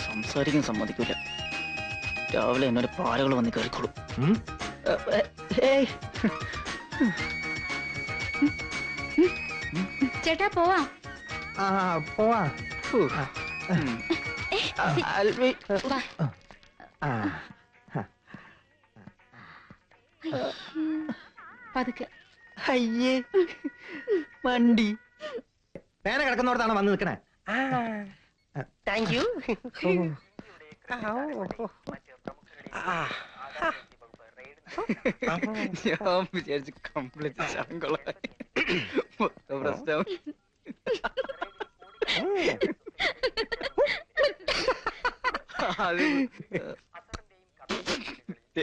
സംസാരിക്കാൻ സമ്മതിക്കൂല. രാവിലെ എന്നൊരു പാലകൾ വന്ന് കയറിക്കോളൂ. ചേട്ടാ പോവാ. പോവാ. പതുക്കെ. അയ്യേ വണ്ടി പേന കിടക്കുന്നോടത്താണ് വന്ന് നിൽക്കണേ. Thank you. ഞാൻ വിചാരിച്ചു കംപ്ലീറ്റ് ശങ്കളായി പ്രശ്നം.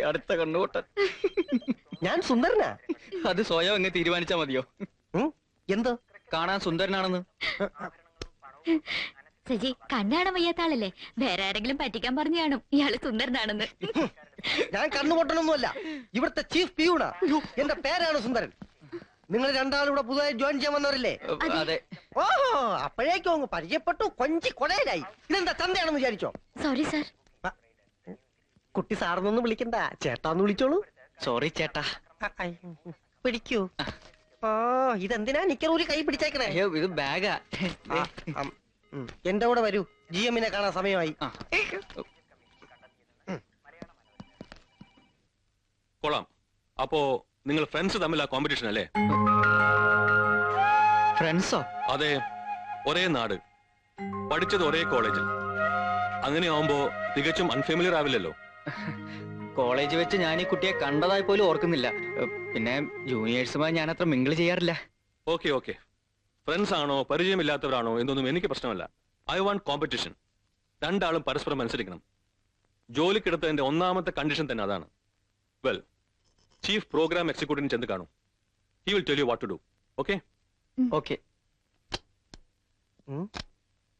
അടുത്ത കണ്ണുകൂട്ടൻ. ഞാൻ സുന്ദരനാ? അത് സ്വയം അങ്ങ് തീരുമാനിച്ചാ മതിയോ? എന്തോ കാണാൻ സുന്ദരനാണെന്ന്. സജി കണ്ണാണ് വയ്യാത്ത ആളല്ലേ, വേറെ ആരെങ്കിലും പറ്റിക്കാൻ പറഞ്ഞു കാണും ഇയാള് സുന്ദരനാണെന്ന്. ഞാൻ കണ്ണുപൊട്ടണൊന്നുമല്ല, ഇവിടുത്തെ ചീഫ് പിയൂണാ. എന്റെ പേരാണ് സുന്ദരൻ. നിങ്ങൾ രണ്ടാളും ഇവിടെ പുതുതായി ജോയിൻ ചെയ്യാൻ വന്നവരല്ലേ? അതെ. ഓഹോ, അപ്പോഴേക്കും അങ്ങ് പരിചയപ്പെട്ടു, കൊഞ്ചി കൊടയിലായി. ഇതെന്താ ചന്തയാണെന്ന് വിചാരിച്ചോ? Sorry sir. കുട്ടി സാറിനൊന്നും വിളിക്കണ്ട, ചേട്ടാന്ന് വിളിച്ചോളൂ. സോറി ചേട്ടാ. പിടിക്കൂ. ഓ, ഇതെന്തിനാ നിക്കറൂരി കൈ പിടിച്ചേക്കണേ? ഇത് ബാഗാ. എന്റെ കൂടെ വരൂ, GM-നെ കാണാൻ സമയമായി. കൊള്ളാം. അപ്പോ നിങ്ങൾ ഫ്രണ്ട്സ് തമ്മിൽ ആ കോമ്പറ്റീഷൻ അല്ലേ? ഫ്രണ്ട്സോ? അതെ, ഒരേ നാട്, പഠിച്ചത് ഒരേ കോളേജിൽ. അങ്ങനെ ആവുമ്പോ തികച്ചും അൺഫെമിലിയർ ആവില്ലല്ലോ. കോളേജ് വെച്ച് ഞാൻ ഈ കുട്ടിയെ കണ്ടതായി പോലും ഓർക്കുന്നില്ല. പിന്നെ ജൂനിയേഴ്സുമായി ഞാൻ അത്ര മിങ്കിൾ ചെയ്യാറില്ല. ഓക്കെ ഓക്കെ, ഫ്രണ്ട്സ് ആണോ പരിചയമില്ലാത്തവരാണോ എന്നൊന്നും എനിക്ക് പ്രശ്നമല്ല. I want competition. രണ്ടാളും പരസ്പരം മത്സരിക്കണം. ജോലിക്കെടുത്തതിന്റെ ഒന്നാമത്തെ കണ്ടീഷൻ തന്നെ അതാണ്. വെൽ, ചീഫ് പ്രോഗ്രാം എക്സിക്യൂട്ടീവിന് ചെന്ന് കാണും. He will tell you what to do. Okay okay.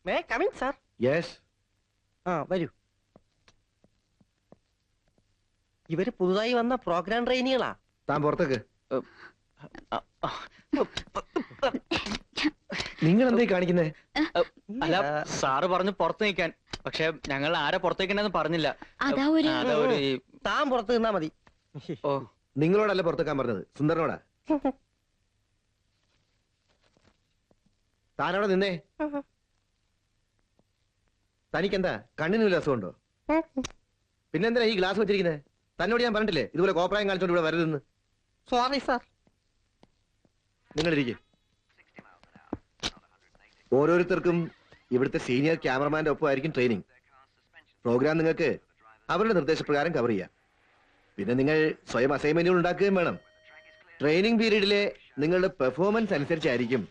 May come in sir? Yes. വരൂ. ഇവര് പുതുതായി വന്ന പ്രോഗ്രാം ട്രെയിനികളാ. താൻ പുറത്തേക്ക്. നിങ്ങൾ എന്തായി കാണിക്കുന്നേ? അല്ല, സാറ് പറഞ്ഞു പുറത്ത് നിൽക്കാൻ. പക്ഷെ ഞങ്ങൾ ആരെ പുറത്തേക്കെന്ന് പറഞ്ഞില്ല. താൻ പുറത്ത് നിന്നാ മതി. ഓ, നിങ്ങളോടല്ല പുറത്തേക്കാൻ പറഞ്ഞത്, സുന്ദരനോടാ. താനവിടെ നിന്നേ. തനിക്കെന്താ കണ്ണിന് വല്ല അസുഖമുണ്ടോ? പിന്നെന്തിനാ ഈ ഗ്ലാസ് വെച്ചിരിക്കുന്നത്? തന്നോട് ഞാൻ പറഞ്ഞിട്ടില്ലേ ഇതുപോലെ കോപ്രായം കാണിച്ചോണ്ട് ഇവിടെ വരരുതെന്ന്? Sorry sir. നിങ്ങളിരിക്കും. ഓരോരുത്തർക്കും ഇവിടുത്തെ സീനിയർ ക്യാമറമാന്റെ ഒപ്പമായിരിക്കും ട്രെയിനിങ്. പ്രോഗ്രാം നിങ്ങൾക്ക് അവരുടെ നിർദ്ദേശപ്രകാരം കവർ ചെയ്യാം. പിന്നെ നിങ്ങൾ സ്വയം അസൈൻമെന്റുകൾ ഉണ്ടാക്കുകയും വേണം. ട്രെയിനിങ് പീരീഡിലെ നിങ്ങളുടെ പെർഫോമൻസ് അനുസരിച്ചായിരിക്കും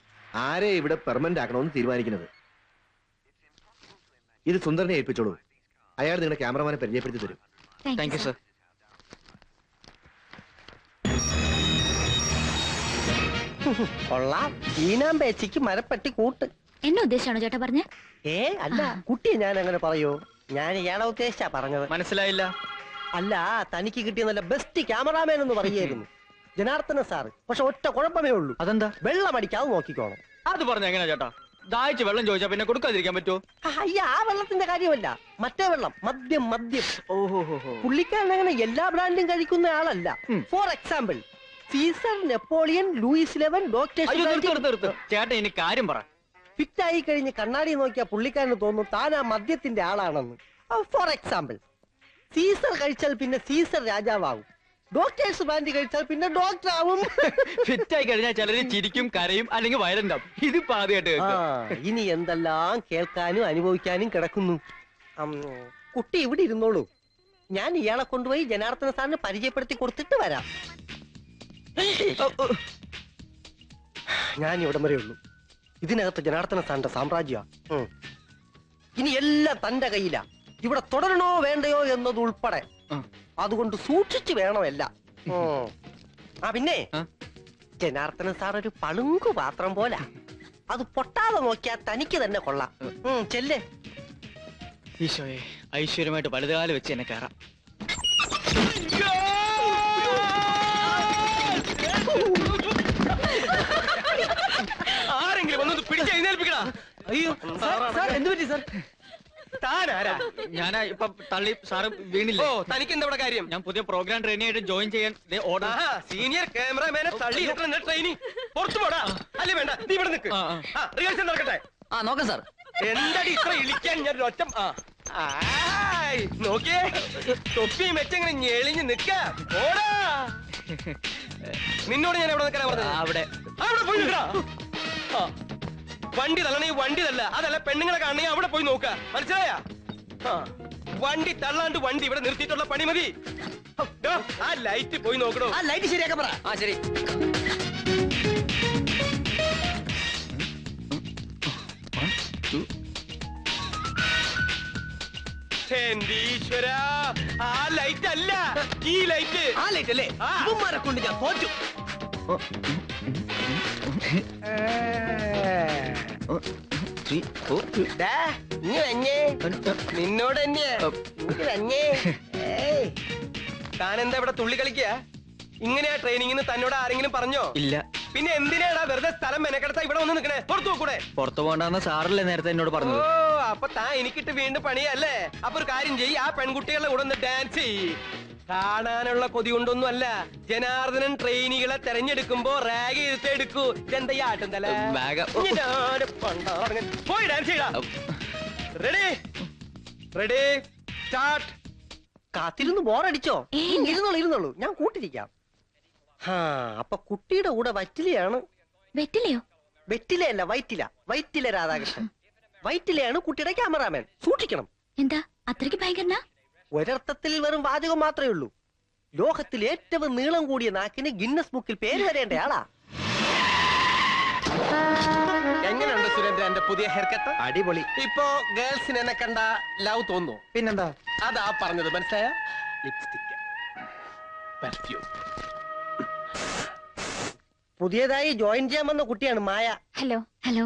ആരെ ഇവിടെ പെർമനന്റ് ആക്കണമെന്ന് തീരുമാനിക്കുന്നത്. ഇത് സുന്ദരനെ ഏൽപ്പിച്ചോളൂ. അയാൾ നിങ്ങളുടെ ക്യാമറമാനെ പരിചയപ്പെടുത്തി തരും. Thank you sir. കൊള്ളാം. ഈനാമ്പേച്ചിക്ക് മരപ്പട്ടി കൂട്ട്. എന്നെ ഉദ്ദേശാണോ ചേട്ടാ പറഞ്ഞേ? അല്ല, കുട്ടിയെ ഞാൻ അങ്ങനെ പറയൂ? ഞാൻ ഇയാളെ ഉദ്ദേശിച്ചാ പറഞ്ഞത്. മനസ്സിലായില്ല. അല്ല, തനിക്ക് കിട്ടിയ നല്ല ബെസ്റ്റ് ക്യാമറാമാൻ എന്ന് പറയായിരുന്നു ജനാർദ്ദന സാറ്. പക്ഷെ ഒറ്റ കുഴപ്പമേ ഉള്ളൂ. അതെന്താ? വെള്ളം അടിക്കാതെ നോക്കിക്കോണം. അത് പറഞ്ഞ എങ്ങനെയാ ചേട്ടാ? ദാഹിച്ച് വെള്ളം ചോദിച്ചാ പിന്നെ കൊടുക്കാതിരിക്കാൻ പറ്റുമോ? അയ്യ, ആ വെള്ളത്തിന്റെ കാര്യമല്ല, മറ്റേ വെള്ളം. മദ്യം. ഓഹോ, പുള്ളിക്കാരൻ അങ്ങനെ എല്ലാ ബ്രാൻഡും കഴിക്കുന്ന ആളല്ല. For example, Caesar, Napoleon, Louis 11, doctor. ചേട്ടാ ഇനി കാര്യം പറ. ഫിറ്റ് ആയി കഴിഞ്ഞ് കണ്ണാടി നോക്കിയാൽ പുള്ളിക്കാരന് തോന്നും താൻ ആ മദ്യത്തിന്റെ ആളാണെന്ന്. ഫോർ എക്സാമ്പിൾ, സീസർ കഴിച്ചാൽ പിന്നെ സീസർ രാജാവാകും. ഡോക്ടേഴ്സ് ബ്രാൻഡ് കഴിച്ചാൽ പിന്നെ ഡോക്ടർ ആവും. ഫിറ്റായി കഴിഞ്ഞാൽ ചിലര് ചിരിക്കും, കരയും, അല്ലെങ്കിൽ വയലുണ്ടാവും. ഇതിപ്പോ ആദ്യമായിട്ട്. ഇനി എന്തെല്ലാം കേൾക്കാനും അനുഭവിക്കാനും കിടക്കുന്നു. കുട്ടി ഇവിടെ ഇരുന്നോളൂ, ഞാൻ ഇയാളെ കൊണ്ടുപോയി ജനാർദ്ദന സാറിന് പരിചയപ്പെടുത്തി കൊടുത്തിട്ട് വരാം. ഞാൻ ഇവിടം വരെ ഉള്ളൂ. ഇതിനകത്ത് ജനാർദ്ദന സാറിന്റെ സാമ്രാജ്യ. ഇനി എല്ലാം തന്റെ കയ്യിലാ. ഇവിടെ തുടരണോ വേണ്ടയോ എന്നത് ഉൾപ്പെടെ. അതുകൊണ്ട് സൂക്ഷിച്ചു വേണമല്ല. പിന്നെ ജനാർദ്ദനൻ സാർ ഒരു പളുങ്കു പാത്രം പോലാ. അത് പൊട്ടാതെ നോക്കിയാൽ തനിക്ക് തന്നെ കൊള്ളാം. ചെല്ലേ. ഈശോയെ, ഐശ്വര്യമായിട്ട് വലുതുകാലം വെച്ച് എന്നെ കയറാം. ആരെങ്കിലും ഒന്ന് പിടിച്ച് എഴുന്നേൽപ്പിക്കടാ. അയ്യോ സാർ, എന്ത് പറ്റി സാർ? താനാരാ? ഞാൻ ഇപ്പൊ തള്ളി സാറ് വീണില്ലേ? ഓ, തനിക്ക് എന്താ ഇവിടെ കാര്യം? ഞാൻ പുതിയ പ്രോഗ്രാം ട്രെയിനിയായിട്ട് ജോയിൻ ചെയ്യാൻ ഓർഡർ. സീനിയർ ക്യാമറമാനെ തള്ളി ട്രെയിനി പുറത്തു പോടാ. അല്ലേ വേണ്ട, നീ ഇവിടെ നിൽക്ക്. റിഹേഴ്സൽ നടക്കട്ടെ. നോക്കാം സാർ. എന്താടി ഇത്ര ഇളിക്കാൻ ഞാൻ ഒറ്റ നോക്കിയേ, തൊപ്പിയും വെച്ചെങ്ങനെ ഞെളിഞ്ഞ് നിക്ക. ഓടാ. നിന്നോട് ഞാൻ എവിടെ നിൽക്കാനാ പറഞ്ഞത്? അവിടെ അവിടെ പോയി നിൽക്കടാ. വണ്ടി തള്ളണേ, വണ്ടി തല്ല. അതല്ല, പെണ്ണുങ്ങളെ കാണണേ അവിടെ പോയി നോക്ക. മനസ്സിലായ? വണ്ടി തള്ളാണ്ട് വണ്ടി ഇവിടെ നിർത്തിയിട്ടുള്ള പണി മതി. ആ ലൈറ്റ് പോയി നോക്കണോ? ആ ലൈറ്റ് ശരിയാക്കാൻ പറ. ശരി. എന്റെ ഈശ്വര, ആ ലൈറ്റ് അല്ല, ഈ ലൈറ്റ്. ആ ലൈറ്റ് അല്ലേ? ഇവന്മാരെ കൊണ്ട് ഞാൻ തോറ്റു. നിന്നോട് തന്നെയാ. താനെന്താ ഇവിടെ തുള്ളി കളിക്കുക? ഇങ്ങനെയാ ട്രെയിനിങ്ങിന് തന്നോട് ആരെങ്കിലും പറഞ്ഞോ? ഇല്ല. പിന്നെ എന്തിനാടാ വെറുതെ സ്ഥലം മെനക്കെടുത്താ ഇവിടെ വന്ന് നിക്കണേ? പുറത്തു കൂടെ. പുറത്തു പോകണ്ടെന്ന് സാറല്ലേ നേരത്തെ എന്നോട് പറഞ്ഞത്? ഓ, അപ്പൊ താൻ എനിക്കിട്ട് വീണ്ടും പണിയല്ലേ? അപ്പൊ ഒരു കാര്യം ചെയ്യ്, ആ പെൺകുട്ടികളുടെ കൂടെ ഒന്ന് ഡാൻസ് ചെയ്യ്. കാണാനുള്ള കൊതി കൊണ്ടൊന്നും അല്ല, ജനാർദ്ദനൻ ട്രെയിനികളെ തെരഞ്ഞെടുക്കുമ്പോ റാഗ് ചെയ്തിട്ട് എടുക്കൂ. ഇതെന്താ ഈ ആട്ടും തല? പോയി ഡാൻസ് ചെയ്യടാ. Ready ready start. കാത്തിരുന്ന് ബോറടിച്ചോ? ഇരുന്നോളൂ, ഞാൻ കൂട്ടിരിക്കാം. അപ്പൊ കുട്ടിയുടെ കൂടെ വറ്റിലയാണ്. വെറ്റിലയോ? വെറ്റിലയല്ല, വൈറ്റില രാധാകൃഷ്ണൻ. വൈറ്റിലയാണ് കുട്ടിയുടെ ക്യാമറാമാൻ. സൂക്ഷിക്കണം. എന്താ അത്രയ്ക്ക് ഭയങ്കരനാ? ഒരർത്ഥത്തിൽ വെറും വാചകം മാത്രമേ ഉള്ളൂ. ലോകത്തിൽ ഏറ്റവും നീളം കൂടിയ നാക്കിന് ഗിന്നസ് ബുക്കിൽ പേര് വരേണ്ട ആളാ. എങ്ങനെയുണ്ട് സുരേന്ദ്ര എന്റെ പുതിയ ഹെയർ കട്ട്? അടിപൊളി. ഇപ്പോ ഗേൾസിന് എന്നെ കണ്ട ലവ് തോന്നുന്നു? പിന്നെന്താ? അതാ പറഞ്ഞത്, മനസ്സിലായ? Lipstick, perfume. പുതിയതായി ജോയിൻ ചെയ്യാൻ വന്ന കുട്ടിയാണ് മായ. Hello hello.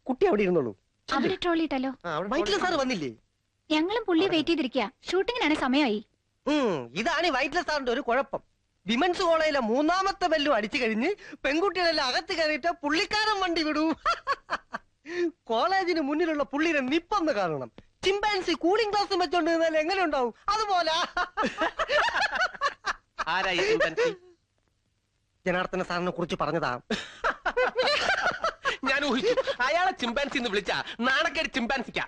കുട്ടി അവിടെ ഇരുന്നോളൂ. അവിടെ ട്രോളിയിട്ടല്ലോ. വൈറ്റില സാർ വന്നില്ലേ? ഞങ്ങളും പുള്ളിയെ വെയിറ്റ് ചെയ്തിരിക്കുക. ഷൂട്ടിങ്ങിനാണ് സമയമായി. ഇതാണ് വൈറ്റില സാറിന്റെ ഒരു കുഴപ്പം. വിമൻസ് കോളേജിലെ 3ാമത്തെ ബെല്ലും അടിച്ചു കഴിഞ്ഞ് പെൺകുട്ടികളെല്ലാം അകത്ത് കയറിയിട്ട് പുള്ളിക്കാരൻ വണ്ടി വിടും. കോളേജിന് മുന്നിലുള്ള പുള്ളിനെ നിപ്പൊന്ന് കാണണം. ചിമ്പാൻസി കൂളിംഗ് ഗ്ലാസ് വെച്ചോണ്ട് നിന്നാൽ എങ്ങനെ ഉണ്ടാവും? അതുപോലെ. ജനാർദ്ദന സാറിനെ കുറിച്ച് പറഞ്ഞതാ. ഞാൻ ഊഹിച്ചു. അയാളെ ചിമ്പാൻസി എന്ന് വിളിച്ച നാണക്കേട് ചിമ്പാൻസിക്ക.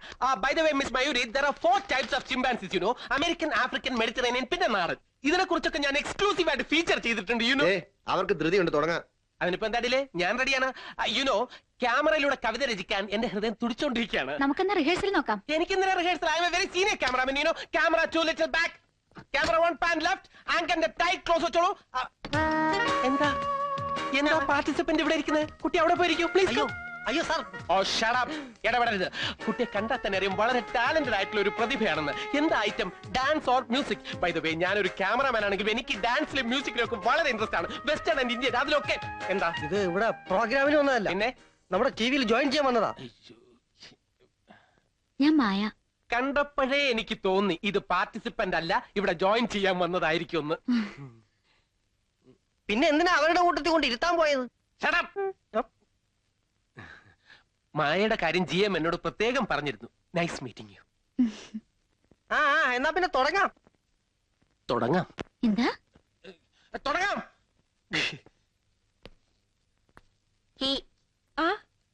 By the way miss Mayuri, there are 4 types of chimpanzees, you know. American, African, Mediterranean, പിന്നെ നാടൻ. ഇതിനെ കുറിച്ചൊക്കെ ഞാൻ എക്സ്ക്ലൂസീവ് ആയിട്ട് ഫീച്ചർ ചെയ്തിട്ടുണ്ട്. യുനോ, അവർക്ക് ധൃതിയുണ്ട്, തുടങ്ങാം. അതിനിപ്പോ എന്താടില്ലേ, ഞാൻ റെഡിയാണ്. യുനോ, ക്യാമറയിലൂടെ കവിത രചിക്കാൻ എന്റെ ഹൃദയം തുടിച്ചോണ്ടിരിക്കുകയാണ്. നമുക്കെന്നാ റിഹേഴ്സൽ നോക്കാം. എനിക്കെന്തിനാ rehearsal? I am a very senior cameraman. You know, camera 2 little back, camera 1 pan left, ആങ്കറിന്റെ ടൈറ്റ് ക്ലോസ് വെച്ചോളൂ. എന്താ എന്താ പാർട്ടിസിപ്പന്റ് ഇവിടെ ഇരിക്കുന്നത്? കുട്ടി അവിടെ പോയിരിക്കും, പ്ലീസ്. അയ്യോ സാർ. ഓ ഷട്ട് അപ്പ്, ഇടപെടരുത്. കുട്ടിയെ കണ്ടാൽ തന്നെ അറിയാം വളരെ ടാലന്റഡ് ആയിട്ടുള്ള ഒരു പ്രതിഭയാണെന്ന്. എന്താ item? Dance or music? By the way, ഞാനൊരു ക്യാമറാമാൻ ആണെങ്കിൽ എനിക്ക് ഡാൻസിലും മ്യൂസിക്കിലും ഒക്കെ വളരെ ഇൻട്രസ്റ്റ് ആണ്. വെസ്റ്റേൺ ആൻഡ് ഇന്ത്യൻ, അതിലൊക്കെ. എന്താ ഇത് ഇവിടെ പ്രോഗ്രാമിന് വന്നതല്ല, പിന്നെ നമ്മുടെ ടിവിയിൽ ജോയിൻ ചെയ്യാൻ വന്നതാ. ഞാൻ മായ. കണ്ടപ്പോഴേ എനിക്ക് തോന്നി ഇത് പാർട്ടിസിപ്പന്റ് അല്ല, ഇവിടെ ജോയിൻ ചെയ്യാൻ വന്നതായിരിക്കും ഒന്ന്. പിന്നെ എന്തിനാ അവരുടെ കൂട്ടത്തിൽ കൊണ്ട് ഇരുത്താൻ പോയത്? Shut up. മായയുടെ കാര്യം GM എന്നോട് പ്രത്യേകം പറഞ്ഞിരുന്നു. Nice meeting you. എന്നാ പിന്നെ തുടങ്ങാം. തുടങ്ങാം. എന്താ തുടങ്ങാം.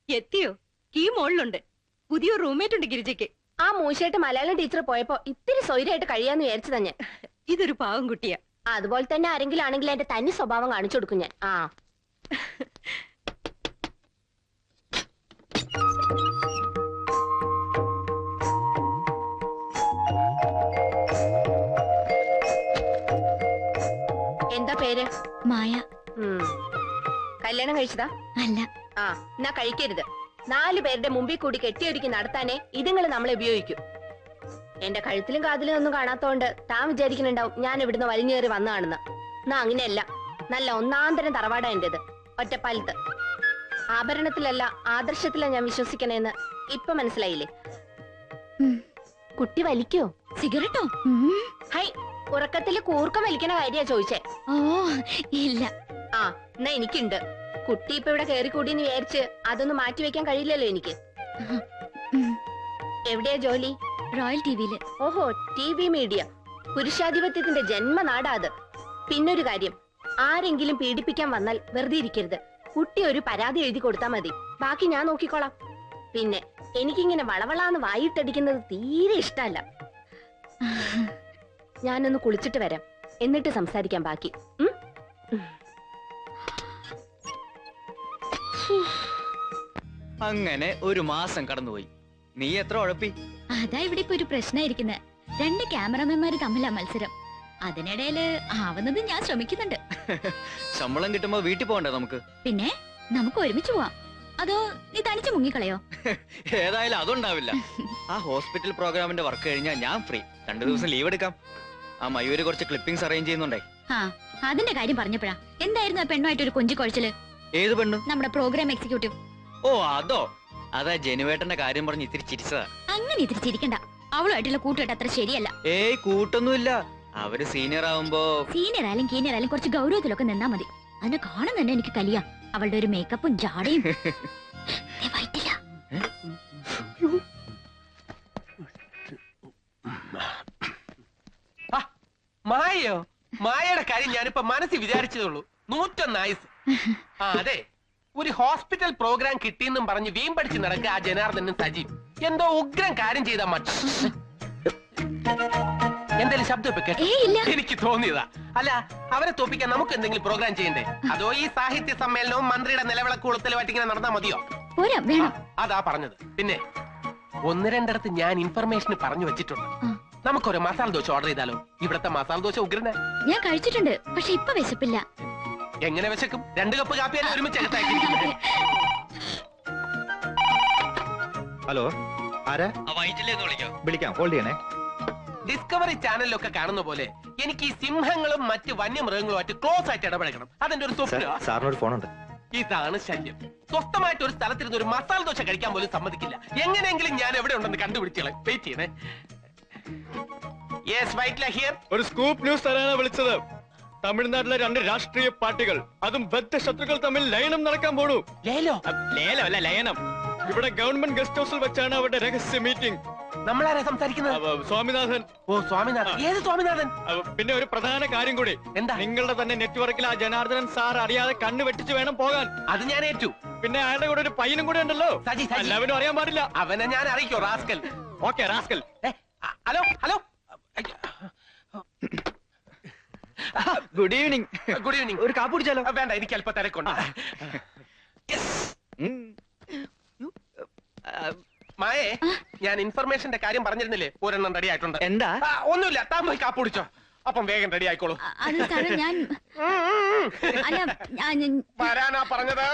എത്തിയോ? കീ മോളിലുണ്ട്. പുതിയ റൂംമേറ്റ് ഉണ്ട് ഗിരിജയ്ക്ക്. ആ മൂശയായിട്ട് മലയാളം ടീച്ചർ പോയപ്പോ ഇത്തിരി സ്വൈര്യമായിട്ട് കഴിയാന്ന് വിചാരിച്ചു തന്നെ. ഇതൊരു പാവം കുട്ടിയാ. അതുപോലെ തന്നെ ആരെങ്കിലും ആണെങ്കിൽ എന്റെ തനി സ്വഭാവം കാണിച്ചു കൊടുക്കും ഞാൻ. എന്താ പേര്? മായ. കല്യാണം കഴിച്ചതാ? അല്ല. എന്നാ കഴിക്കരുത്. 4 പേരുടെ മുമ്പിൽ കൂടി കെട്ടിയൊരുക്കി നടത്താനേ ഇതുങ്ങൾ നമ്മളെ ഉപയോഗിക്കും. എന്റെ കഴുത്തിലും കാതിലും ഒന്നും കാണാത്തോണ്ട് താൻ വിചാരിക്കുന്നുണ്ടാവും ഞാൻ ഇവിടുന്ന് വലിഞ്ഞേറി വന്നതാണെന്ന്. എന്നാ അങ്ങനെയല്ല. നല്ല ഒന്നാന്തരം തറവാടാ എന്റേത്. ഒറ്റപ്പാലത്ത്. ആഭരണത്തിലല്ല ആദർശത്തിലാ ഞാൻ വിശ്വസിക്കണേന്ന് ഇപ്പൊ മനസ്സിലായില്ലേ? കുട്ടി വലിക്കോ സിഗരറ്റോ? ഹൈ, ഉറക്കത്തില് കൂർക്കം വലിക്കണ കാര്യാ ചോദിച്ചേ. ഓ ഇല്ല. ആ എന്നാ എനിക്കുണ്ട്. കുട്ടി ഇപ്പൊ ഇവിടെ കയറിക്കൂടിന്ന് വിചാരിച്ച് അതൊന്നും മാറ്റി വെക്കാൻ കഴിയില്ലല്ലോ എനിക്ക്. എവിടെയാ ജോലി? റോയൽ ടിവിയില്. ഓഹോ, TV മീഡിയ. പുരുഷാധിപത്യത്തിന്റെ ജന്മനാടാ അത്. പിന്നൊരു കാര്യം, ആരെങ്കിലും പീഡിപ്പിക്കാൻ വന്നാൽ വെറുതെ ഇരിക്കരുത്. കുട്ടി ഒരു പരാതി എഴുതി കൊടുത്താൽ മതി, ബാക്കി ഞാൻ നോക്കിക്കോളാം. പിന്നെ എനിക്കിങ്ങനെ വളവളാന്ന് വായിട്ടടിക്കുന്നത് തീരെ ഇഷ്ടല്ല. ഞാനൊന്ന് കുളിച്ചിട്ട് വരാം, എന്നിട്ട് സംസാരിക്കാം ബാക്കി. അങ്ങനെ ഒരു മാസം കടന്നുപോയി. നീ എത്ര ഉഴപ്പി? അതാ ഇവിടെ ഇപ്പൊ ഒരു പ്രശ്നമായിരിക്കുന്നത്. 2 ക്യാമറമാൻമാര് തമ്മിലാ മത്സരം. അതിനിടയില് ആവുന്നത് ഞാൻ ശ്രമിക്കുന്നുണ്ട്. ശമ്പളം കിട്ടുമ്പോ വീട്ടിൽ പോകണ്ടേ നമുക്ക്? പിന്നെ നമുക്ക് ഒരുമിച്ച് പോവാം. അതോ നീ തനിച്ച് മുങ്ങിക്കളയോ? ഏതായാലും അതുണ്ടാവില്ല. ആ ഹോസ്പിറ്റൽ പ്രോഗ്രാമിന്റെ വർക്ക് കഴിഞ്ഞാൽ ഞാൻ ഫ്രീ. 2 ദിവസം ലീവ് എടുക്കാം. ആ മയൂര് കുറച്ച് ക്ലിപ്പിംഗ്സ് അറേഞ്ച് ചെയ്യുന്നുണ്ടേ. ആ അതിന്റെ കാര്യം പറഞ്ഞപ്പോഴാ എന്തായിരുന്നു ആ പെണ്ണുമായിട്ട് ഒരു കൊഞ്ചി കുഴച്ചില്? ഏത് പെണ്ണു? നമ്മുടെ പ്രോഗ്രാം എക്സിക്യൂട്ടീവ്. ഓ അതോ, അതാ ജനുവേട്ടന്റെ കാര്യം പറഞ്ഞ് ഇത്തിരി ചിരിച്ചതാ. അങ്ങനെ ഇത്തിരി ചിരിക്കണ്ട. അവളുമായിട്ടുള്ള കൂട്ടുകെട്ട് അത്ര ശരിയല്ല. ഏയ് കൂട്ടൊന്നുമില്ല. അവര് സീനിയർ ആവുമ്പോ സീനിയർ ആയാലും കീനിയർ ആയാലും കുറച്ച് ഗൗരവത്തിലൊക്കെ നിന്നാ മതി. അതിനെ കാണുന്ന തന്നെ എനിക്ക് കലിയാ. അവളുടെ ഒരു മേക്കപ്പും ജാടയും. വൈറ്റില്ല. മായയോ? മായയുടെ കാര്യം ഞാനിപ്പോ മനസ്സിൽ വിചാരിച്ചതുള്ളൂ. 101 ആയുസ്. ആ അതെ, ഒരു ഹോസ്പിറ്റൽ പ്രോഗ്രാം കിട്ടിയെന്നും പറഞ്ഞ് വീമ്പടിച്ച് നടക്കുക ആ ജനാർദ്ദനും സജീവ്. എന്തോ ഉഗ്രം കാര്യം ചെയ്താ മറ്റു. എന്തായാലും ശബ്ദം ഇപ്പൊ കേട്ടോ? എനിക്ക് തോന്നിയതാ. അല്ല, അവരെ തോപ്പിക്കാൻ നമുക്ക് എന്തെങ്കിലും പ്രോഗ്രാം ചെയ്യണ്ടേ? അതോ ഈ സാഹിത്യ സമ്മേളനവും മന്ത്രിയുടെ നിലവിളക്ക് കൊളുത്തലുമായിട്ട് ഇങ്ങനെ നടന്നാ മതിയോ? അതാ പറഞ്ഞത്. പിന്നെ 1-2 ഞാൻ ഇൻഫർമേഷന് പറഞ്ഞു വെച്ചിട്ടുണ്ട്. നമുക്കൊരു മസാല ദോശ ഓർഡർ ചെയ്താലോ? ഇവിടത്തെ മസാല ദോശ ഉഗ്രനെ. ഞാൻ കഴിച്ചിട്ടുണ്ട്, പക്ഷെ ഇപ്പൊ വിശപ്പില്ല. എങ്ങനെ വിശക്കും? 2 കപ്പ് കാപ്പിയാലും ഒരുമിച്ച് അകത്താക്കിയിരിക്കുന്നത്. ഹലോ, ആരാ? വിളിക്കാം, ഹോൾഡ് ചെയ്യണേ. ഡിസ്കവറി ചാനലിലൊക്കെ കാണുന്ന പോലെ എനിക്ക് ഈ സിംഹങ്ങളും മറ്റ് വന്യമൃഗങ്ങളുമായിട്ട് ക്ലോസ് ആയിട്ട് ഇടപഴകണം. അതെന്റെ ഒരു സ്വപ്നം. സാറിനൊരു ഫോണുണ്ട്. ഇതാണ് ശല്യം. സ്വസ്ഥമായിട്ട് ഒരു സ്ഥലത്തിരുന്ന് ഒരു മസാല ദോശ കഴിക്കാൻ പോലും സമ്മതിക്കില്ല. എങ്ങനെയെങ്കിലും ഞാൻ എവിടെ ഉണ്ടെന്ന് കണ്ടുപിടിച്ചോളെ. വെയിറ്റ് ചെയ്യണേ. Yes, Vyttila here. ഒരു സ്കൂപ്പ് ന്യൂസ് തരാനാണ് വിളിച്ചത്. തമിഴ്നാട്ടിലെ 2 രാഷ്ട്രീയ പാർട്ടികൾ, അതും ബദ്ധശത്രുക്കൾ തമ്മിൽ ലയനം നടക്കാൻ പോണു. ലേലമല്ല, ലയനം. ഇവിടെ ഗവൺമെന്റ് ഗസ്റ്റ് ഹൗസിൽ വെച്ചാണ് അവരുടെ രഹസ്യ മീറ്റിംഗ്. നമ്മളാരാ സംസാരിക്കുന്നത്? സ്വാമിനാഥൻ. ഓ, സ്വാമിനാഥൻ. ഏത് സ്വാമിനാഥൻ? പിന്നെ ഒരു പ്രധാന കാര്യം കൂടി. എന്താ? നിങ്ങളുടെ തന്നെ നെറ്റ്വർക്കിൽ ആ ജനാർദ്ദനൻ സാർ അറിയാതെ കണ്ണ് വെട്ടിച്ച് വേണം പോകാൻ. അത് ഞാൻ ഏറ്റു. പിന്നെ അയാളുടെ കൂടെ ഒരു പയ്യനും കൂടെ ഉണ്ടല്ലോ. എല്ലാവരും അറിയാൻ പാടില്ല. അവനെ ഞാൻ അറിയിക്കോ? Rascal. Okay, rascal. Hello hello, good evening. Good evening. ഒരു കാപ്പ് കുടിച്ചാലോ? വേണ്ട, എനിക്ക് അല്പം തിരക്കുണ്ട്. മായേ, ഞാൻ ഇൻഫർമേഷന്റെ കാര്യം പറഞ്ഞിരുന്നില്ലേ? 1 റെഡി ആയിട്ടുണ്ട്. എന്താ? ഒന്നുമില്ല, താൻ പോയി കാപ്പ് കുടിച്ചോ. അപ്പം വേഗം റെഡി ആയിക്കോളൂ. വരാനാ പറഞ്ഞത്.